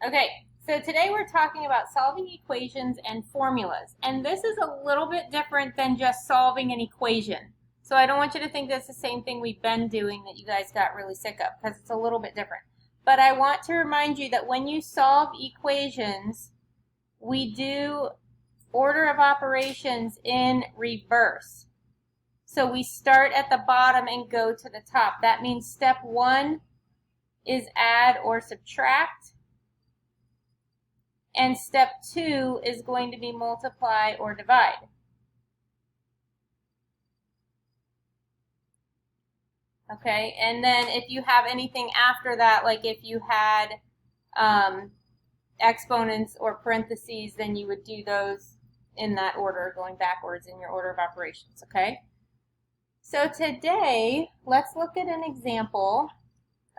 Okay, so today we're talking about solving equations and formulas. And this is a little bit different than just solving an equation. So I don't want you to think that's the same thing we've been doing that you guys got really sick of, because it's a little bit different. But I want to remind you that when you solve equations, we do order of operations in reverse. So we start at the bottom and go to the top. That means step one is add or subtract. And step two is going to be multiply or divide. Okay, and then if you have anything after that, like if you had exponents or parentheses, then you would do those in that order, going backwards in your order of operations, okay? So today, let's look at an example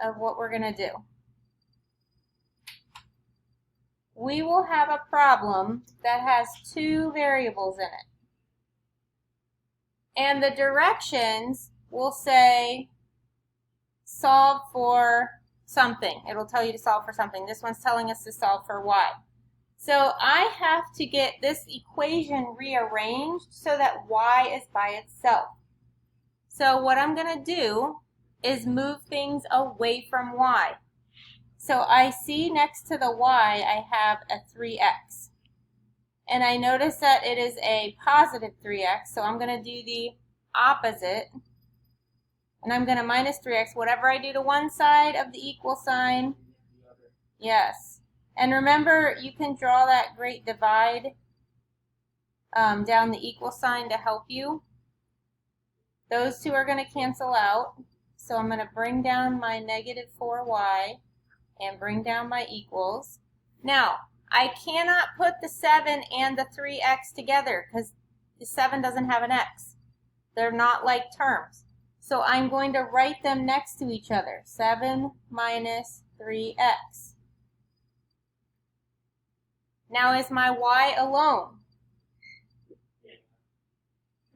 of what we're going to do. We will have a problem that has two variables in it. And the directions will say solve for something. It'll tell you to solve for something. This one's telling us to solve for y. So I have to get this equation rearranged so that y is by itself. So what I'm going to do is move things away from y. So I see next to the y, I have a 3x. And I notice that it is a positive 3x, so I'm going to do the opposite. And I'm going to minus 3x. Whatever I do to one side of the equal sign, yes. And remember, you can draw that great divide down the equal sign to help you. Those two are going to cancel out. So I'm going to bring down my negative 4y. And bring down my equals. Now, I cannot put the 7 and the 3x together because the 7 doesn't have an x. They're not like terms. So I'm going to write them next to each other. 7 minus 3x. Now, is my y alone?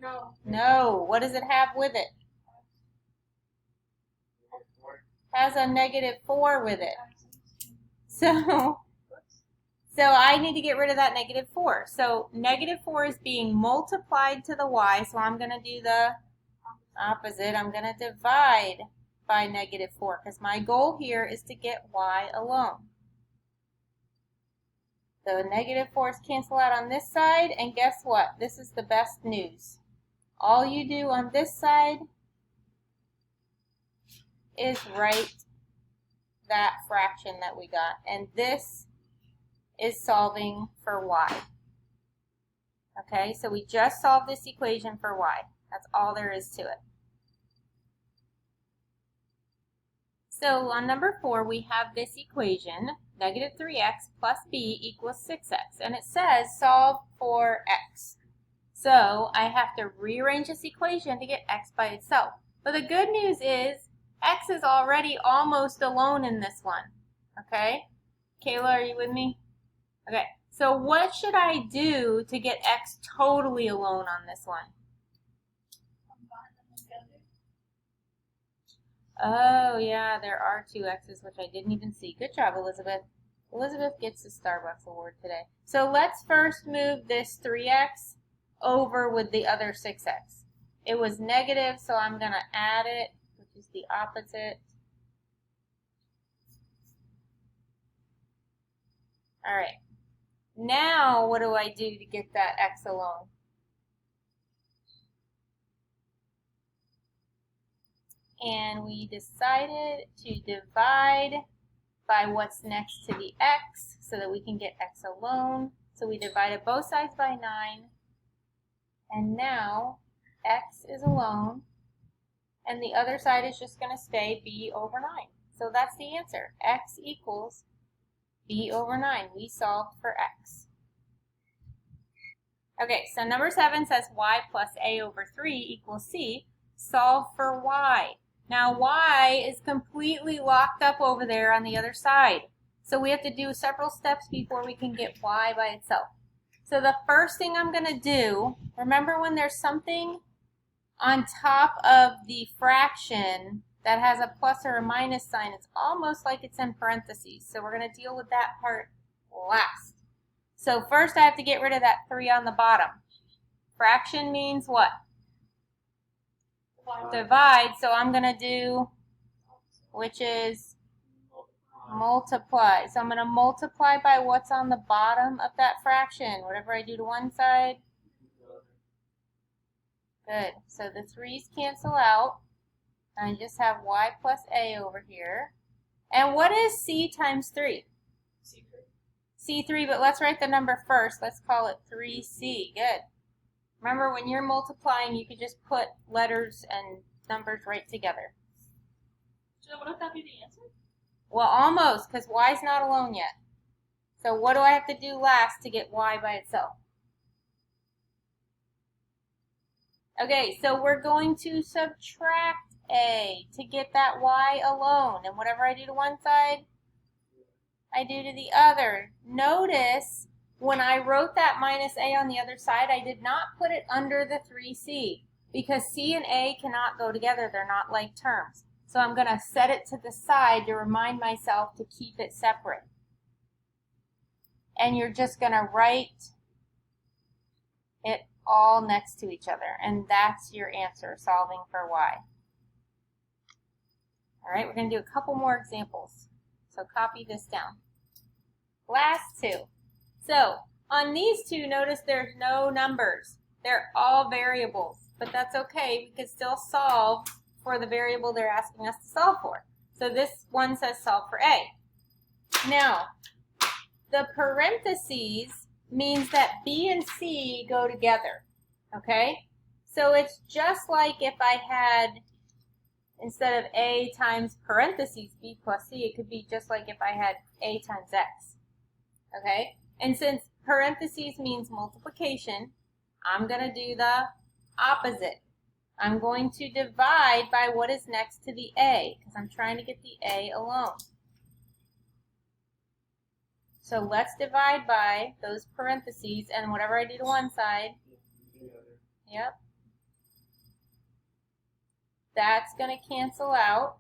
No. No. What does it have with it? Has a negative 4 with it. So I need to get rid of that negative 4. So negative 4 is being multiplied to the y, so I'm going to do the opposite. I'm going to divide by negative 4 because my goal here is to get y alone. So negative 4's cancel out on this side, and guess what? This is the best news. All you do on this side is write that fraction that we got, and this is solving for y. Okay, so we just solved this equation for y. That's all there is to it. So on number 4, we have this equation, negative 3x plus b equals 6x, and it says solve for x. So I have to rearrange this equation to get x by itself. But the good news is x is already almost alone in this one, okay? Kayla, are you with me? Okay, so what should I do to get x totally alone on this one? Oh, yeah, there are two x's, which I didn't even see. Good job, Elizabeth. Elizabeth gets the Starbucks award today. So let's first move this 3x over with the other 6x. It was negative, so I'm going to add it, which is the opposite. All right. Now, what do I do to get that x alone? And we decided to divide by what's next to the x so that we can get x alone. So we divided both sides by 9. And now x is alone. And the other side is just going to stay b over 9. So that's the answer. X equals b over 9. We solved for x. Okay, so number 7 says y plus a over 3 equals c. Solve for y. Now y is completely locked up over there on the other side. So we have to do several steps before we can get y by itself. So the first thing I'm going to do, remember when there's something on top of the fraction, that has a plus or a minus sign. It's almost like it's in parentheses. So we're going to deal with that part last. So first I have to get rid of that 3 on the bottom. Fraction means what? Divide. So I'm going to do, which is multiply. So I'm going to multiply by what's on the bottom of that fraction. Whatever I do to one side. Good. So the 3's cancel out. I just have y plus a over here. And what is c times 3? C3, but let's write the number first. Let's call it 3c. Good. Remember, when you're multiplying, you could just put letters and numbers right together. So wouldn't that be the answer? Well, almost, because y's not alone yet. So what do I have to do last to get y by itself? Okay, so we're going to subtract a to get that y alone. And whatever I do to one side, I do to the other. Notice when I wrote that minus a on the other side, I did not put it under the 3c because c and a cannot go together. They're not like terms. So I'm going to set it to the side to remind myself to keep it separate. And you're just going to write it all next to each other. And that's your answer, solving for y. All right, we're going to do a couple more examples. So copy this down. Last two. So on these two, notice there's no numbers. They're all variables, but that's okay. We can still solve for the variable they're asking us to solve for. So this one says solve for a. Now, the parentheses means that b and c go together, okay? So it's just like if I had, instead of a times parentheses b plus c, it could be just like if I had a times x, okay? And since parentheses means multiplication, I'm going to do the opposite. I'm going to divide by what is next to the a, because I'm trying to get the a alone. So let's divide by those parentheses, and whatever I do to one side, yep, that's going to cancel out.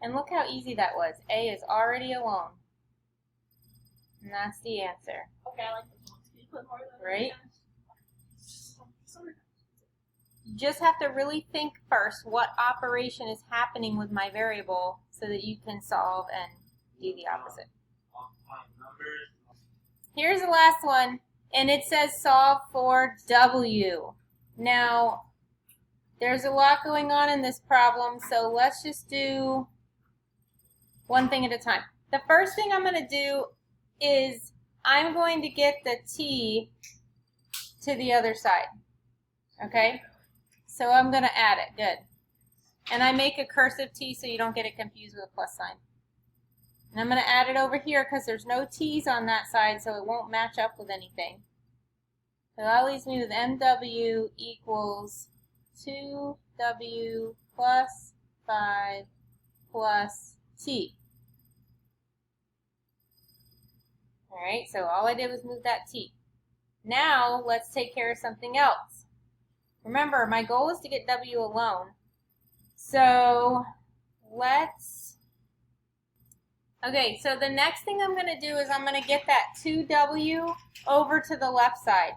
And look how easy that was. A is already alone. And that's the answer. Okay, I like this one. Can you put more of that? Right? You just have to really think first what operation is happening with my variable so that you can solve and do the opposite. Here's the last one, and it says solve for w. Now, there's a lot going on in this problem, so let's just do one thing at a time. The first thing I'm going to do is I'm going to get the t to the other side, okay? So I'm going to add it, good. And I make a cursive t so you don't get it confused with a plus sign. And I'm going to add it over here because there's no t's on that side, so it won't match up with anything. So that leaves me with mw equals 2w plus 5 plus t. All right, so all I did was move that t. Now let's take care of something else. Remember, my goal is to get w alone. So okay, so the next thing I'm going to do is I'm going to get that 2w over to the left side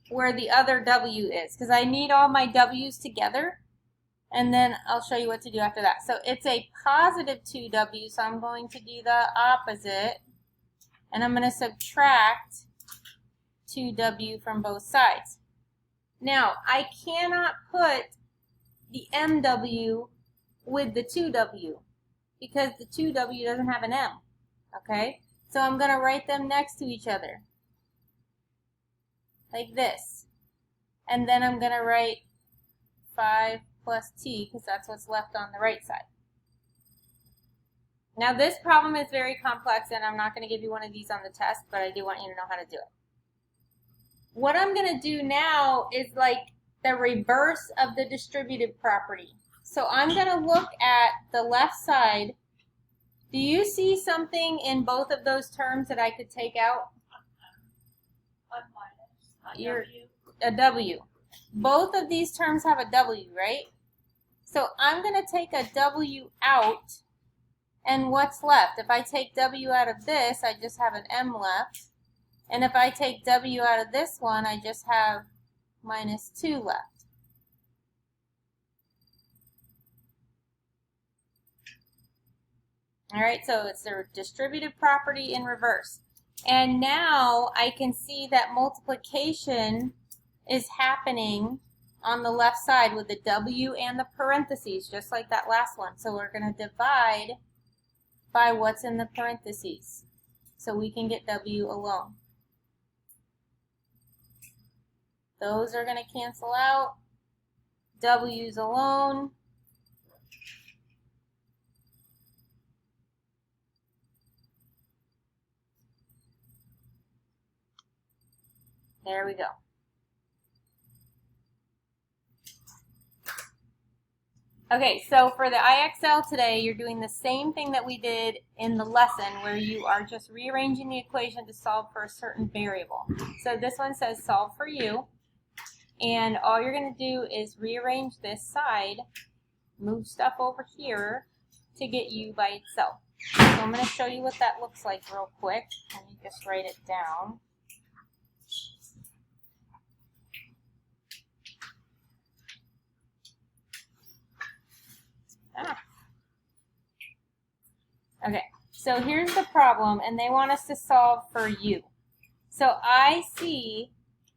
where the other w is, because I need all my w's together, and then I'll show you what to do after that. So it's a positive 2w, so I'm going to do the opposite, and I'm going to subtract 2w from both sides. Now, I cannot put the mw with the 2w because the 2w doesn't have an m, okay? So I'm going to write them next to each other, like this. And then I'm going to write 5 plus t because that's what's left on the right side. Now this problem is very complex, and I'm not going to give you one of these on the test, but I do want you to know how to do it. What I'm going to do now is like the reverse of the distributive property. So I'm going to look at the left side. Do you see something in both of those terms that I could take out? A W. Both of these terms have a W, right? So I'm going to take a W out, and what's left? If I take W out of this, I just have an M left. And if I take W out of this one, I just have minus 2 left. All right, so it's the distributive property in reverse. And now I can see that multiplication is happening on the left side with the W and the parentheses, just like that last one. So we're going to divide by what's in the parentheses, so we can get W alone. Those are going to cancel out. W's alone. There we go. Okay, so for the IXL today, you're doing the same thing that we did in the lesson, where you are just rearranging the equation to solve for a certain variable. So this one says solve for u, and all you're going to do is rearrange this side, move stuff over here to get u by itself. So I'm going to show you what that looks like real quick. Let me just write it down. Okay, so here's the problem, and they want us to solve for u. So I see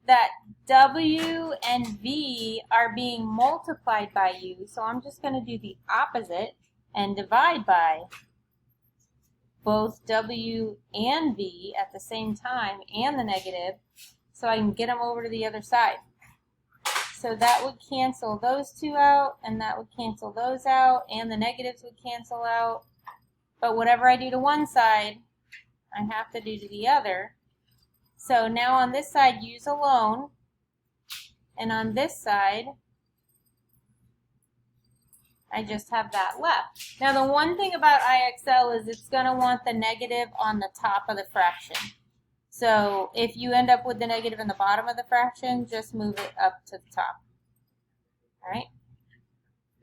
that W and V are being multiplied by u, so I'm just going to do the opposite and divide by both W and V at the same time and the negative, so I can get them over to the other side. So that would cancel those two out, and that would cancel those out, and the negatives would cancel out. But whatever I do to one side, I have to do to the other. So now on this side, u's alone, and on this side, I just have that left. Now the one thing about IXL is it's going to want the negative on the top of the fraction. So if you end up with the negative in the bottom of the fraction, just move it up to the top. All right?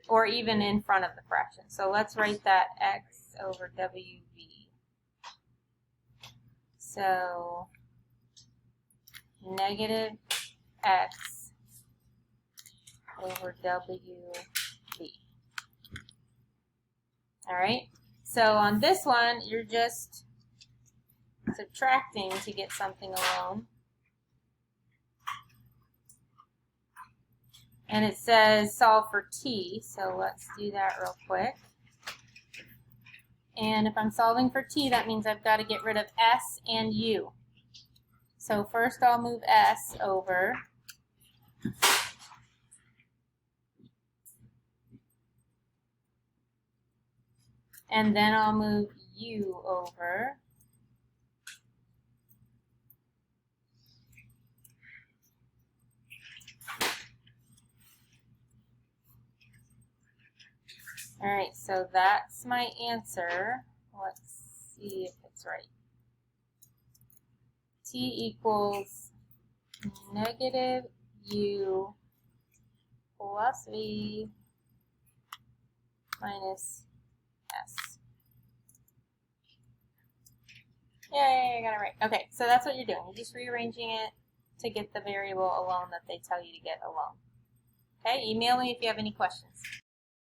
Or even in front of the fraction. So let's write that x over WV. So negative x over WV. All right? So on this one, you're just subtracting to get something alone. And it says solve for t, so let's do that real quick. And if I'm solving for t, that means I've got to get rid of s and u. So first I'll move s over. And then I'll move u over. All right, so that's my answer. Let's see if it's right. T equals negative u plus v minus s. Yay, I got it right. Okay, so that's what you're doing. You're just rearranging it to get the variable alone that they tell you to get alone. Okay, email me if you have any questions.